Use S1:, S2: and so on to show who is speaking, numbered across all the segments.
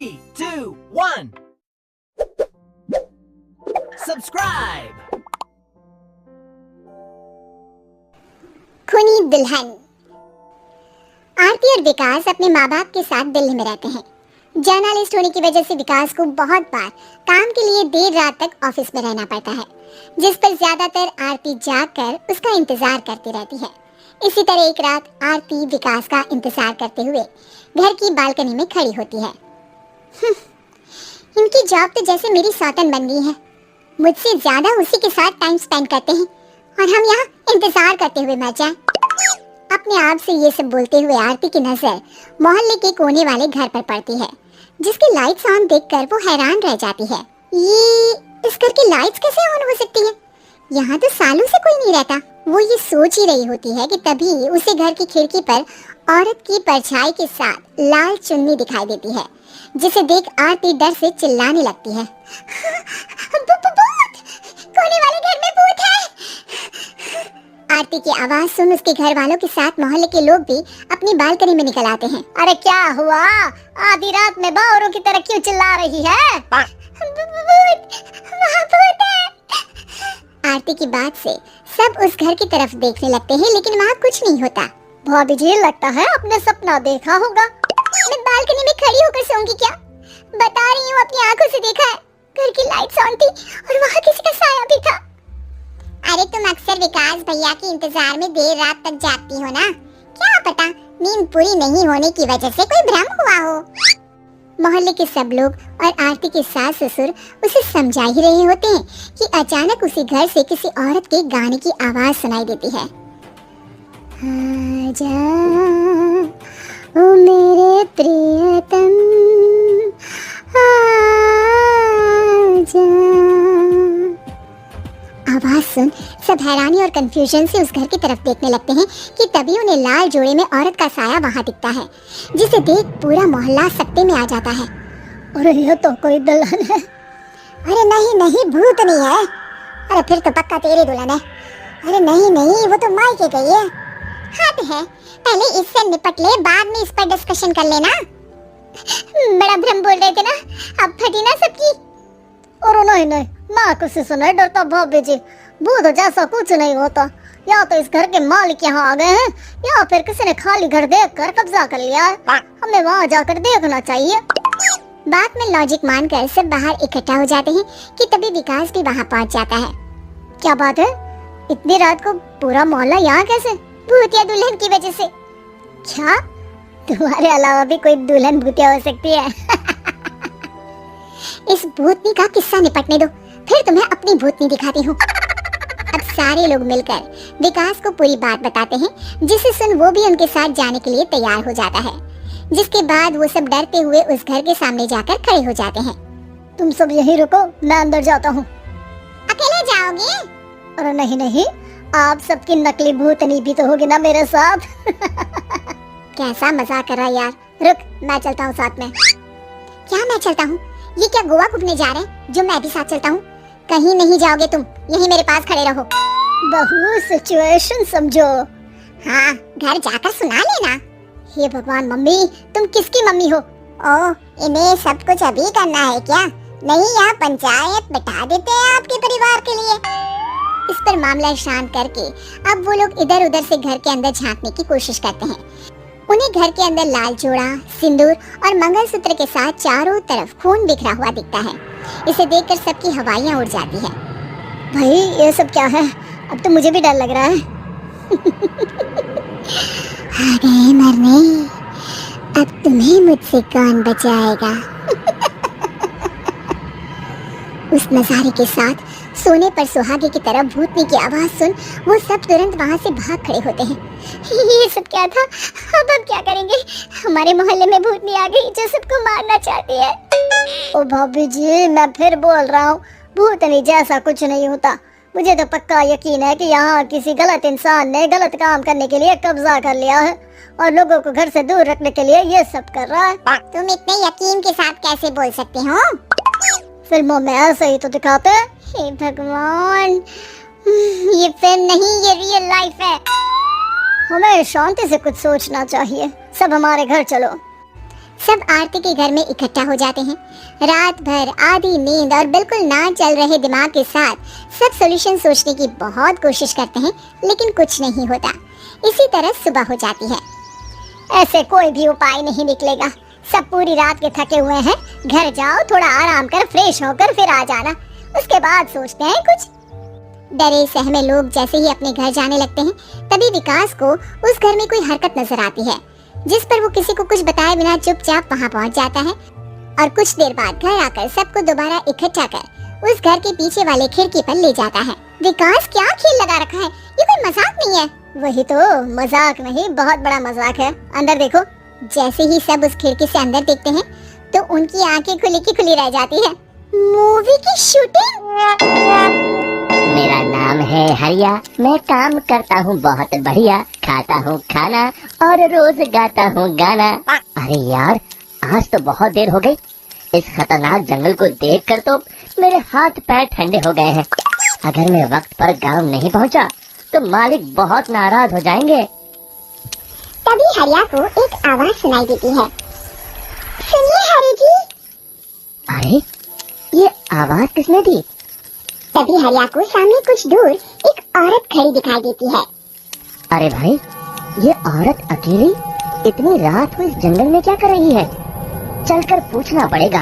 S1: 3, 2, 1. Subscribe.
S2: खूनी दुल्हन। आरती और विकास अपने माँ बाप के साथ दिल्ली में रहते हैं। जर्नलिस्ट होने की वजह से विकास को बहुत बार काम के लिए देर रात तक ऑफिस में रहना पड़ता है, जिस पर ज्यादातर आरती जागकर उसका इंतजार करती रहती है। इसी तरह एक रात आरती विकास का इंतजार करते हुए घर की बालकनी में खड़ी होती है। इनकी जॉब तो जैसे मेरी सौतन बन गई है। मुझसे ज्यादा उसी के साथ टाइम स्पेंड करते हैं और हम यहाँ इंतजार करते हुए मर जाएं। अपने आप से ये सब बोलते हुए आरती की नजर मोहल्ले के कोने वाले घर पर पड़ती है, जिसकी लाइट्स ऑन देखकर वो हैरान रह जाती है। ये इस घर की लाइट्स कैसे ऑन हो सकती है? यहाँ तो सालों से कोई नहीं रहता। वो ये सोच ही रही होती है कि तभी उसे घर की खिड़की पर औरत की परछाई के साथ लाल चुन्नी दिखाई देती है, जिसे देख आरती डर से चिल्लाने लगती है। भूत! कोने वाले घर में भूत है! आरती की आवाज सुन उसके घर वालों के साथ मोहल्ले के लोग भी अपनी बालकनी में निकल आते हैं।
S3: अरे क्या हुआ? आधी रात में बावरों की तरह क्यों चिल्ला रही है?
S2: भूत! वहाँ भूत है! आरती की बात से सब उस घर की तरफ देखने लगते हैं, लेकिन वहाँ कुछ नहीं होता।
S3: भाभी जी, लगता है आपने सपना देखा होगा।
S2: मैं बालकनी में खड़ी होकर सोऊंगी क्या? बता रही हूँ, अपनी आंखों से देखा है। घर की लाइट्स ऑन थी और वहाँ किसी का साया भी था। अरे तुम अक्सर विकास भैया के इंतजार में देर रात तक जागती हो ना, क्या पता नींद पूरी नहीं होने की वजह से कोई भ्रम हुआ हो। मोहल्ले के सब लोग और आरती के सास ससुर उसे समझा ही रहे होते हैं कि अचानक उसी घर से किसी औरत के गाने की आवाज सुनाई देती है। आजा ओ मेरे प्रियतम आजा। आवाज सुन सब हैरानी और कंफ्यूजन से उस घर की तरफ देखने लगते हैं कि तभी उन्हें लाल जोड़े में औरत का साया वहां दिखता है, जिसे देख पूरा मोहल्ला सकते में आ जाता है।
S3: अरे ये तो कोई दुल्हन है।
S2: अरे नहीं नहीं, भूत नहीं है। अरे फिर तो पक्का तेरी दुल्हन है। अरे नहीं नहीं, वो तो मायके गई है। हद है, पहले इससे निपट ले, बाद में इस पर डिस्कशन कर लेना। बड़ा भ्रम बोल रहे थे ना, अब फटी ना सबकी।
S3: और नहीं नहीं, माँ को से सुना डरता भाभी जी। भूत जैसा कुछ नहीं होता। या तो इस घर के मालिक यहाँ आ गए हैं, या फिर किसी ने खाली घर देखकर कब्जा कर लिया है। हमें वहाँ जाकर देखना चाहिए।
S2: बात में लॉजिक मानकर सब बाहर इकट्ठा हो जाते हैं कि तभी विकास भी वहाँ पहुँच जाता है।
S3: क्या बात है? इतनी रात को पूरा मोहल्ला यहाँ कैसे?
S2: भूतिया दुल्हन की वजह से।
S3: क्या तुम्हारे अलावा भी कोई दुल्हन भूतिया हो सकती है?
S2: इस भूतनी का किस्सा निपटने दो, फिर तुम्हें अपनी भूतनी दिखाती हूँ। अब सारे लोग मिलकर विकास को पूरी बात बताते हैं, जिसे सुन वो भी उनके साथ जाने के लिए तैयार हो जाता है। जिसके बाद वो सब डरते हुए उस घर के सामने जाकर खड़े हो जाते हैं।
S3: तुम सब यहीं रुको, मैं अंदर जाता हूँ।
S2: अकेले जाओगे?
S3: अरे नहीं नहीं, आप सबकी नकली भूतनी भी तो होगी ना मेरे साथ।
S2: कैसा मजाक कर रहा है यार। रुक, मैं चलता हूँ साथ में। क्या मैं चलता हूँ? ये क्या गोवा घूमने जा रहे हैं जो मैं भी साथ चलता हूँ? कहीं नहीं जाओगे तुम, यहीं मेरे पास खड़े रहो।
S3: बहू सिचुएशन समझो।
S2: हाँ, घर जाकर सुना लेना।
S3: हे भगवान, मम्मी तुम किसकी मम्मी हो?
S2: ओह, इन्हें सब कुछ अभी करना है क्या? नहीं, यहाँ पंचायत बैठा देते हैं आपके परिवार के लिए। इस पर मामला शांत करके अब वो लोग इधर उधर से घर के अंदर झांकने की कोशिश करते हैं। उन्हें घर के अंदर लाल जोड़ा, सिंदूर और मंगलसूत्र के साथ चारों तरफ खून बिखरा हुआ दिखता है। इसे देखकर सबकी हवाइयाँ उड़ जाती है।
S3: भाई ये सब क्या है? अब तो मुझे भी डर लग रहा है।
S2: आ गए मरने, अब तुम्हें मुझसे कौन बचाएगा? उस नजारे के साथ सोने पर सुहागे की तरह भूतनी की आवाज सुन वो सब तुरंत वहाँ से भाग खड़े होते हैं। ये सब क्या था? अब हम क्या करेंगे? हमारे मोहल्ले में भूतनी आ गई जो सबको मारना चाहती है।
S3: ओ भाभी जी, मैं फिर बोल रहा हूँ, भूतनी जैसा कुछ नहीं होता। मुझे तो पक्का यकीन है कि यहाँ किसी गलत इंसान ने गलत काम करने के लिए कब्जा कर लिया है और लोगों को घर से दूर रखने के लिए ये सब कर रहा है।
S2: तुम इतने यकीन के साथ कैसे बोल सकते हो?
S3: फिल्मों में ऐसे ही तो दिखाते हैं।
S2: हे भगवान, ये फिल्म नहीं, ये रियल लाइफ है।
S3: हमें शांति से कुछ सोचना चाहिए। सब हमारे घर चलो।
S2: सब आरती के घर में इकट्ठा हो जाते हैं। रात भर आधी नींद और बिल्कुल ना चल रहे दिमाग के साथ सब सॉल्यूशन सोचने की बहुत कोशिश करते हैं, लेकिन कुछ नहीं होता। इसी तरह सुबह हो जाती है।
S3: ऐसे कोई भी उपाय नहीं निकलेगा। सब पूरी रात के थके हुए हैं, घर जाओ, थोड़ा आराम कर, फ्रेश होकर फिर आ जाना, उसके बाद सोचते हैं कुछ।
S2: डरे सहमे लोग जैसे ही अपने घर जाने लगते हैं, तभी विकास को उस घर में कोई हरकत नजर आती है, जिस पर वो किसी को कुछ बताए बिना चुपचाप वहाँ पहुँच जाता है और कुछ देर बाद घर आकर सबको दोबारा इकट्ठा कर उस घर के पीछे वाले खिड़की पर ले जाता है। विकास क्या खेल लगा रखा है, ये कोई मजाक नहीं है।
S3: वही तो, मजाक नहीं, बहुत बड़ा मजाक है। अंदर देखो।
S2: जैसे ही सब उस खिड़की से अंदर देखते हैं तो उनकी आंखें खुली की खुली रह जाती है। मूवी की शूटिंग।
S4: मेरा नाम है हरिया, मैं काम करता हूँ बहुत बढ़िया, खाता हूँ खाना और रोज गाता हूँ गाना। अरे यार, आज तो बहुत देर हो गई। इस खतरनाक जंगल को देखकर तो मेरे हाथ पैर ठंडे हो गए हैं। अगर मैं वक्त पर गांव नहीं पहुँचा तो मालिक बहुत नाराज हो जाएंगे।
S2: तभी हरिया को एक आवाज सुनाई देती है। सुनिए हरि जी।
S4: अरे, ये आवाज किसने दी?
S2: तभी हरिया को सामने कुछ दूर एक औरत खड़ी दिखाई देती है।
S4: अरे भाई, ये औरत अकेली इतनी रात को इस जंगल में क्या कर रही है? चलकर पूछना पड़ेगा।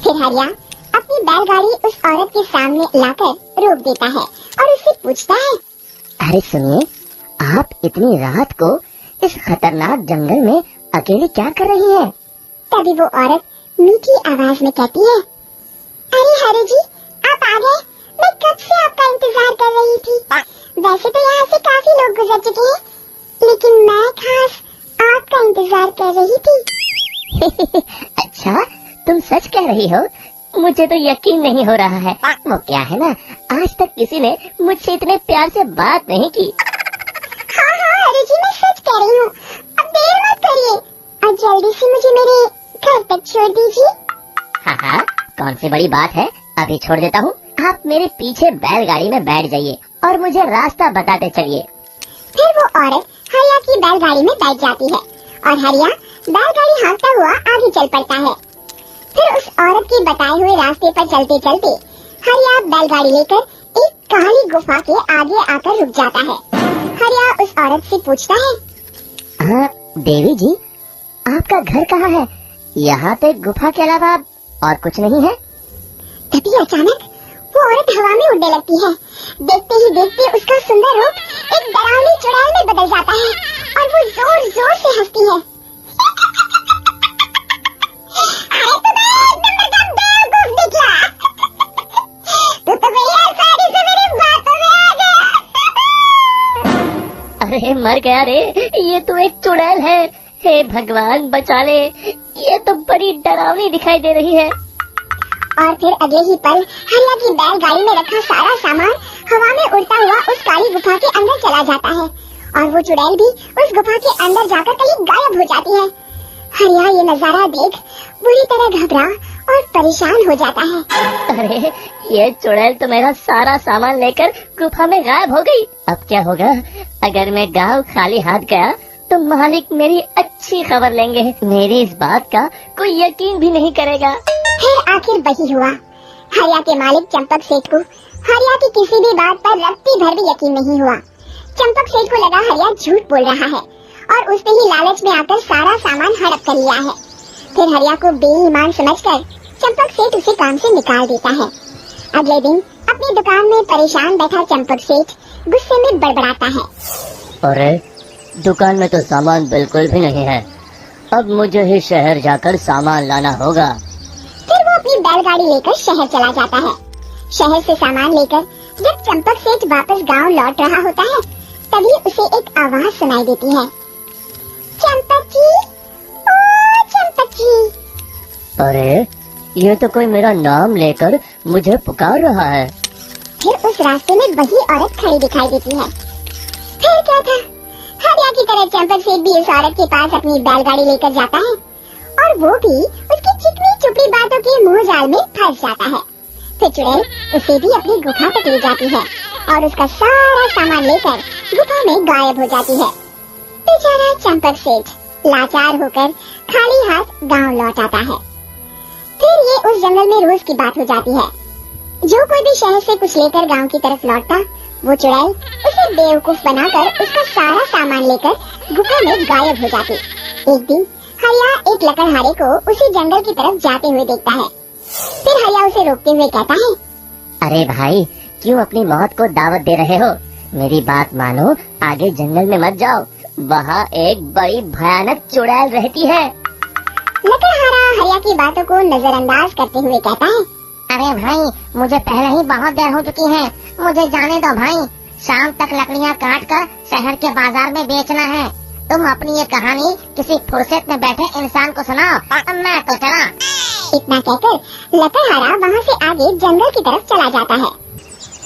S2: फिर हरिया अपनी बैलगाड़ी उस औरत के सामने लाकर रोक देता है और उससे पूछता है।
S4: अरे सुनिए, आप इतनी रात को इस खतरनाक जंगल में अकेले क्या कर रही हैं?
S2: तभी वो औरत मीठी आवाज में कहती है। अरे हरि जी, आप आ गए। मैं कब से आपका इंतजार कर रही थी। वैसे तो यहाँ से काफी लोग गुजर चुके हैं, लेकिन मैं खास आपका इंतजार कर रही थी।
S4: अच्छा, तुम सच कह रही हो? मुझे तो यकीन नहीं हो रहा है। वो क्या है ना, आज तक किसी ने मुझसे इतने प्यार से बात नहीं की।
S2: हाँ हरि जी, मैं सच कह रही हूँ। अब देर मत करिए और जल्दी से मुझे मेरे घर तक छोड़ दीजिए।
S4: हाँ, कौन सी बड़ी बात है, अभी छोड़ देता हूँ। आप मेरे पीछे बैलगाड़ी में बैठ जाइए और मुझे रास्ता बताते चलिए।
S2: फिर वो औरत हरिया की बैलगाड़ी में बैठ जाती है और हरिया बैलगाड़ी हाँकता हुआ आगे चल पड़ता है। फिर उस औरत के बताए हुए रास्ते पर चलते चलते हरिया बैलगाड़ी लेकर एक काली गुफा के आगे आकर रुक जाता है। हरिया उस औरत से पूछता है।
S4: हाँ देवी जी, आपका घर कहाँ है? यहाँ पे गुफा के अलावा और कुछ नहीं है?
S2: तभी अचानक वो औरत हवा में उड़ने लगती है। देखते ही देखते उसका सुंदर रूप एक डरावनी चुड़ैल में बदल जाता है और वो जोर जोर से हंसती है।
S4: अरे मर गया रे, ये तो एक चुड़ैल है। हे भगवान बचा ले, ये तो बड़ी डरावनी दिखाई दे रही है।
S2: और फिर अगले ही पल हरिया की बैलगाड़ी में रखा सारा सामान हवा में उड़ता हुआ उस काली गुफा के अंदर चला जाता है और वो चुड़ैल भी उस गुफा के अंदर जाकर कहीं गायब हो जाती है। हरिया ये नजारा देख बुरी तरह घबरा और परेशान हो जाता है।
S4: अरे ये चुड़ैल तो मेरा सारा सामान लेकर गुफा में गायब हो गई। अब क्या होगा? अगर मैं गांव खाली हाथ गया तो मालिक मेरी अच्छी खबर लेंगे। मेरी इस बात का कोई यकीन भी नहीं करेगा।
S2: फिर आखिर वही हुआ। हरिया के मालिक चंपक सेठ को हरिया की किसी भी बात पर रत्ती भर भी यकीन नहीं हुआ। चंपक सेठ को लगा हरिया झूठ बोल रहा है और उसने ही लालच में आकर सारा सामान हड़प कर लिया है। फिर हरिया को बेईमान समझकर चंपक सेठ उसे काम से निकाल देता है। अगले दिन अपनी दुकान में परेशान बैठा चंपक सेठ गुस्से में बड़बड़ाता है।
S4: अरे दुकान में तो सामान बिल्कुल भी नहीं है, अब मुझे ही शहर जाकर सामान लाना होगा।
S2: फिर वो अपनी बैलगाड़ी लेकर शहर चला जाता है। शहर से सामान लेकर जब चंपक सेठ वापस गांव लौट रहा होता है, तभी उसे एक आवाज सुनाई देती है। चंपक जी, ओ चंपक जी।
S4: अरे ये तो कोई मेरा नाम लेकर मुझे पुकार रहा है।
S2: फिर उस रास्ते में वही औरत खड़ी दिखाई देती है। फिर क्या था, हरिया की तरह चंपक सेठ भी उस औरत के पास अपनी बैलगाड़ी लेकर जाता है और वो भी उसकी चिकनी चुपड़ी बातों के मुंह जाल में फंस जाता है। फिर चुड़ैल उसे भी अपनी गुफा तक ले जाती है और उसका सारा सामान लेकर गुफा में गायब हो जाती है। बेचारा चंपक सेठ लाचार होकर खाली हाथ गांव लौट आता है। फिर ये उस जंगल में रोज की बात हो जाती है। जो कोई भी शहर से कुछ लेकर गांव की तरफ लौटता, वो चुड़ैल उसे बेवकूफ बनाकर उसका सारा सामान लेकर गुफा में गायब हो जाती। एक दिन हरिया एक लकड़हारे को उसी जंगल की तरफ जाते हुए देखता है। फिर हरिया उसे रोकते हुए कहता है,
S4: अरे भाई, क्यों अपनी मौत को दावत दे रहे हो? मेरी बात मानो, आगे जंगल में मत जाओ, वहाँ एक बड़ी भयानक चुड़ैल रहती है।
S2: लकड़हारा हरिया की बातों को नजरअंदाज करते हुए कहता है,
S3: अरे भाई, मुझे पहले ही बहुत देर हो चुकी है, मुझे जाने दो भाई। शाम तक लकड़ियाँ काट कर शहर के बाजार में बेचना है। तुम अपनी ये कहानी किसी फुर्सत में बैठे इंसान को सुनाओ, मैं तो चला।
S2: इतना कहकर लकड़हारा वहाँ से आगे जंगल की तरफ चला जाता है।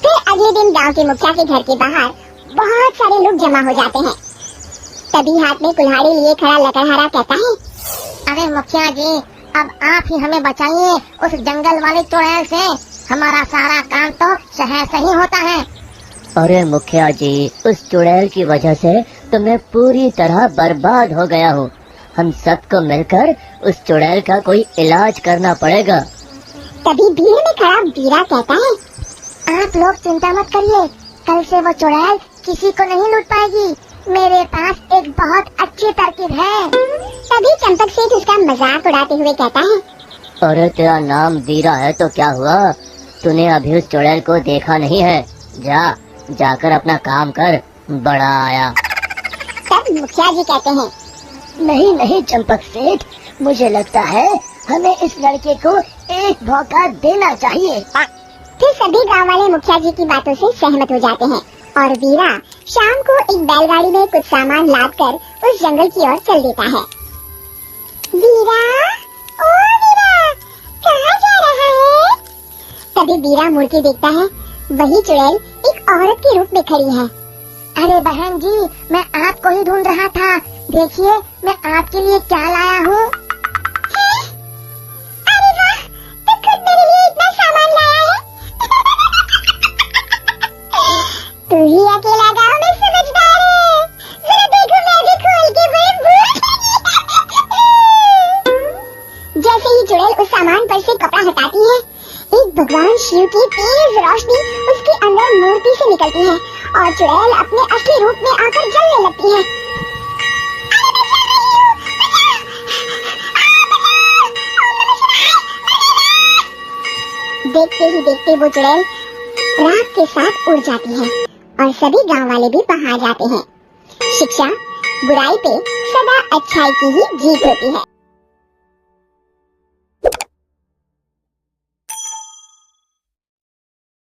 S2: फिर अगले दिन गांव के मुखिया के घर के बाहर बहुत सारे लोग जमा हो जाते हैं। तभी हाथ में कुल्हाड़ी लिए खड़ा लकड़हारा कहता है,
S3: अरे मुखिया जी, अब आप ही हमें बचाइए उस जंगल वाली चुड़ैल से। हमारा सारा काम तो शहर से ही होता है।
S4: अरे मुखिया जी, उस चुड़ैल की वजह से तो मैं पूरी तरह बर्बाद हो गया हूँ। हम सबको मिलकर उस चुड़ैल का कोई इलाज करना पड़ेगा।
S2: तभी भीड़ में खड़ा बीरा कहता है,
S3: आप लोग चिंता मत करिए, कल से वो चुड़ैल किसी को नहीं लूट पाएगी। मेरे पास एक बहुत अच्छी तरकीब है।
S2: तभी चंपक सेठ उसका मजाक उड़ाते हुए कहता है,
S4: अरे तेरा नाम बीरा है तो क्या हुआ? तूने अभी उस चुड़ैल को देखा नहीं है? जाकर अपना काम कर, बड़ा आया।
S2: तब मुखिया जी कहते हैं,
S4: नहीं नहीं चंपक सेठ, मुझे लगता है हमें इस लड़के को एक मौका देना चाहिए।
S2: फिर सभी गांव वाले मुखिया जी की बातों से सहमत हो जाते हैं और वीरा शाम को एक बैलगाड़ी में कुछ सामान लाद कर उस जंगल की ओर चल देता है। वीरा, ओ वीरा, कहाँ जा रहा है? तभी वीरा मुड़ के देखता है, वही चुड़ैल एक औरत के रूप में खड़ी है।
S3: अरे बहन जी, मैं आपको ही ढूंढ रहा था। देखिए, मैं आपके लिए क्या लाया हूँ।
S2: अरे वाह, तो खुद मेरे लिए इतना सामान लाया है। तू ही अकेला गाँव में समझदार है। जरा देखो, मैं भी खोल के जैसे ही चुड़ैल उस सामान पर से कपड़ा हटाती है, एक भगवान शिव की तेज रोशनी उसके अंदर मूर्ति से निकलती है और चुड़ैल अपने असली रूप में आकर जलने लगती है। देखते ही देखते वो चुड़ैल रात के साथ उड़ जाती है और सभी गांव वाले भी पहाड़ जाते हैं। शिक्षा बुराई पे सदा अच्छाई की ही जीत होती है।